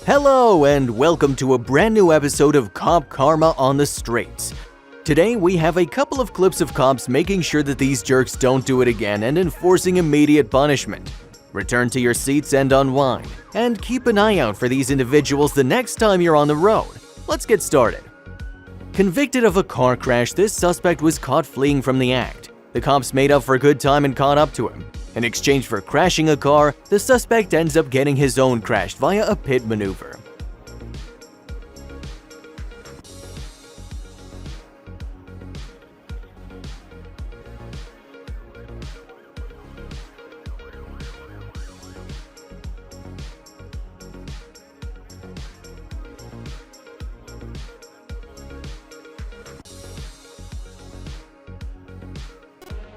Hello and welcome to a brand new episode of Cop Karma on the Streets. Today we have a couple of clips of cops making sure that these jerks don't do it again and enforcing immediate punishment. Return to your seats and unwind, and keep an eye out for these individuals the next time you're on the road. Let's get started. Convicted of a car crash, this suspect was caught fleeing from the act. The cops made up for good time and caught up to him. In exchange for crashing a car, the suspect ends up getting his own crashed via a pit maneuver.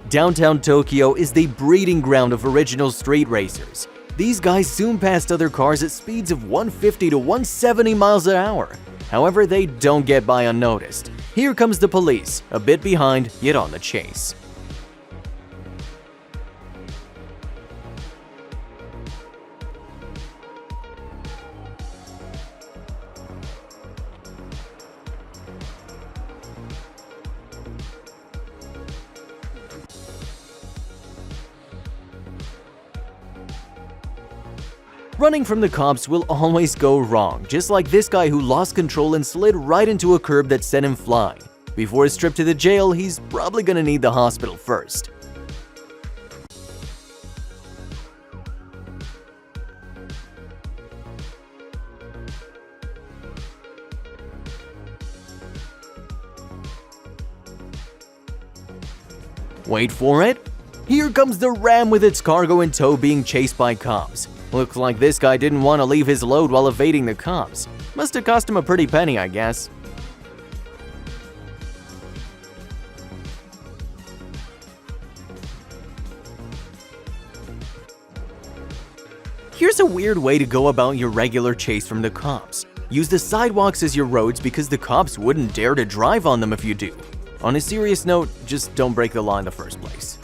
Downtown Tokyo is the breeding ground of original street racers. These guys zoom past other cars at speeds of 150 to 170 miles an hour. However, they don't get by unnoticed. Here comes the police, a bit behind, yet on the chase. Running from the cops will always go wrong, just like this guy who lost control and slid right into a curb that sent him flying. Before his trip to the jail, he's probably gonna need the hospital first. Wait for it! Here comes the Ram with its cargo in tow being chased by cops. Looks like this guy didn't want to leave his load while evading the cops. Must have cost him a pretty penny, I guess. Here's a weird way to go about your regular chase from the cops. Use the sidewalks as your roads because the cops wouldn't dare to drive on them if you do. On a serious note, just don't break the law in the first place.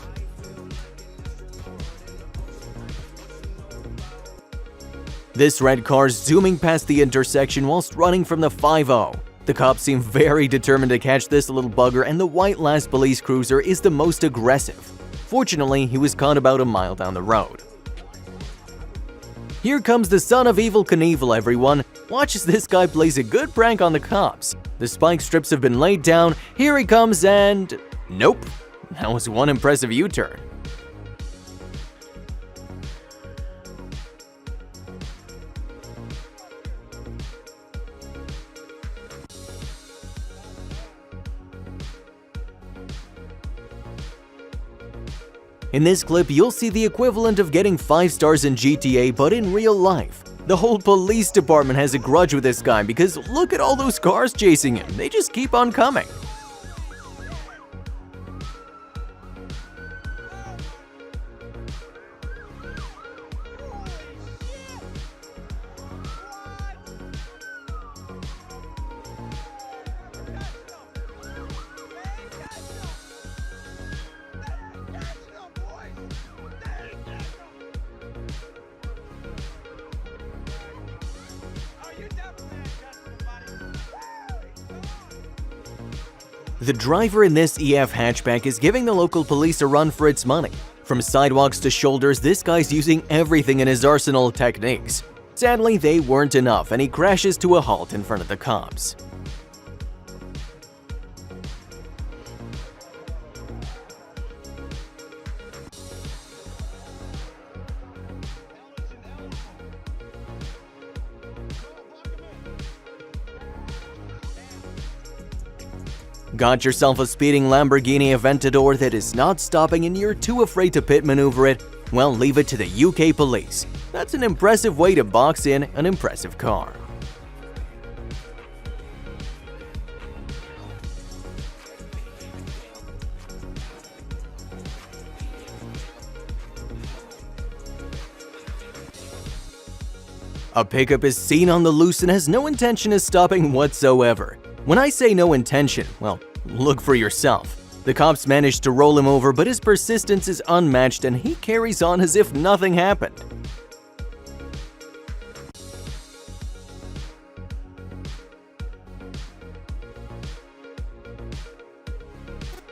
This red car's zooming past the intersection whilst running from the 5-0. The cops seem very determined to catch this little bugger, and the white last police cruiser is the most aggressive. Fortunately, he was caught about a mile down the road. Here comes the son of Evel Knievel, everyone. Watch as this guy plays a good prank on the cops. The spike strips have been laid down, here he comes and… nope. That was one impressive U-turn. In this clip, you'll see the equivalent of getting 5 stars in GTA, but in real life. The whole police department has a grudge with this guy because look at all those cars chasing him, they just keep on coming. The driver in this EF hatchback is giving the local police a run for its money. From sidewalks to shoulders, this guy's using everything in his arsenal of techniques. Sadly, they weren't enough, and he crashes to a halt in front of the cops. Got yourself a speeding Lamborghini Aventador that is not stopping and you're too afraid to pit maneuver it? Well, leave it to the UK police. That's an impressive way to box in an impressive car. A pickup is seen on the loose and has no intention of stopping whatsoever. When I say no intention, well, look for yourself. The cops managed to roll him over, but his persistence is unmatched and he carries on as if nothing happened.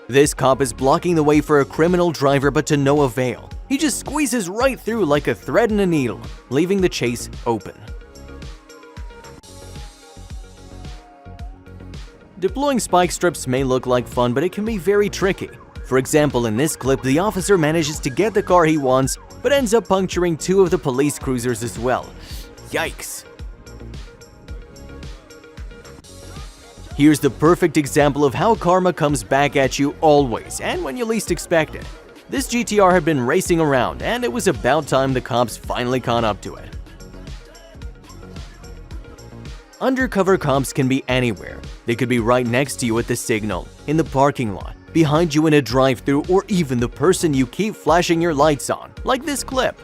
This cop is blocking the way for a criminal driver, but to no avail. He just squeezes right through like a thread in a needle, leaving the chase open. Deploying spike strips may look like fun, but it can be very tricky. For example, in this clip, the officer manages to get the car he wants, but ends up puncturing 2 of the police cruisers as well. Yikes! Here's the perfect example of how karma comes back at you always, and when you least expect it. This GTR had been racing around, and it was about time the cops finally caught up to it. Undercover cops can be anywhere. They could be right next to you at the signal, in the parking lot, behind you in a drive-thru, or even the person you keep flashing your lights on, like this clip.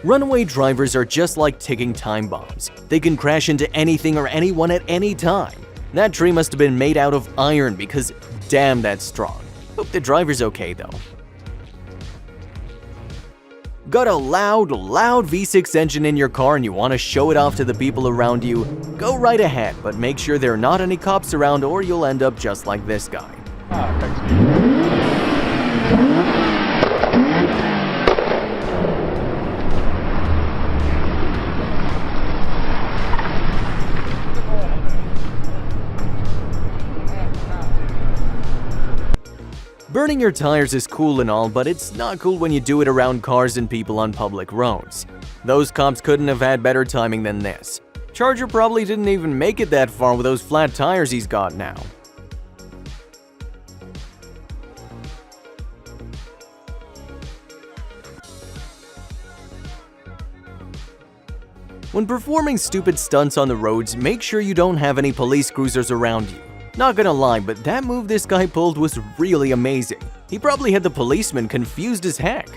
Runaway drivers are just like ticking time bombs. They can crash into anything or anyone at any time. That tree must have been made out of iron because damn, that's strong. Hope the driver's okay though. Got a loud V6 engine in your car and you want to show it off to the people around you? Go right ahead, but make sure there are not any cops around or you'll end up just like this guy. Burning your tires is cool and all, but it's not cool when you do it around cars and people on public roads. Those cops couldn't have had better timing than this. Charger probably didn't even make it that far with those flat tires he's got now. When performing stupid stunts on the roads, make sure you don't have any police cruisers around you. Not gonna lie, but that move this guy pulled was really amazing. He probably had the policeman confused as heck.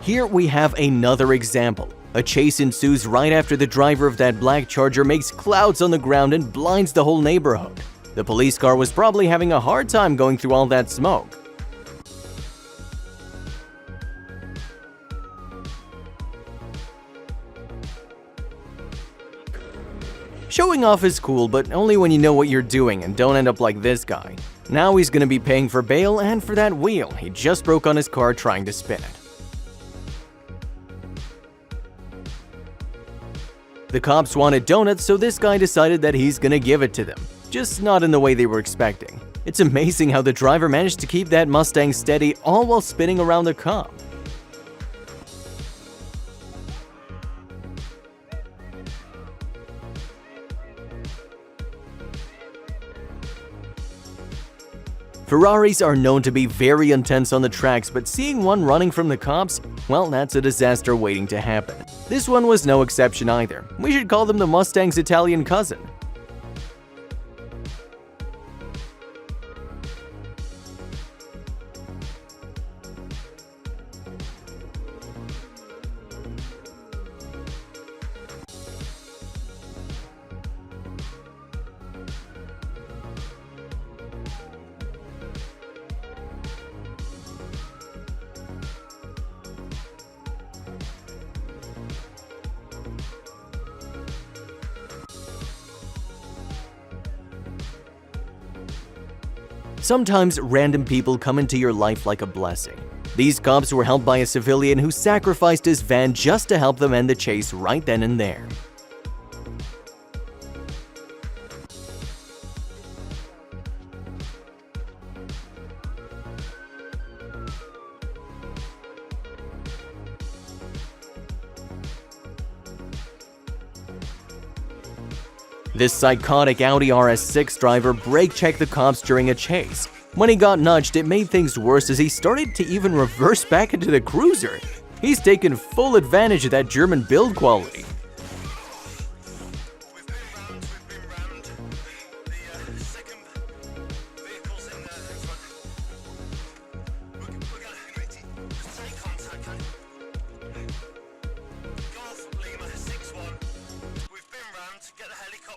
Here we have another example. A chase ensues right after the driver of that black Charger makes clouds on the ground and blinds the whole neighborhood. The police car was probably having a hard time going through all that smoke. Showing off is cool, but only when you know what you're doing and don't end up like this guy. Now he's gonna be paying for bail and for that wheel he just broke on his car trying to spin it. The cops wanted donuts, so this guy decided that he's gonna give it to them. Just not in the way they were expecting. It's amazing how the driver managed to keep that Mustang steady all while spinning around the cop. Ferraris are known to be very intense on the tracks, but seeing one running from the cops, well, that's a disaster waiting to happen. This one was no exception either. We should call them the Mustang's Italian cousin. Sometimes random people come into your life like a blessing. These cops were helped by a civilian who sacrificed his van just to help them end the chase right then and there. This psychotic Audi RS6 driver brake-checked the cops during a chase. When he got nudged, it made things worse as he started to even reverse back into the cruiser. He's taken full advantage of that German build quality. Get the helicopter.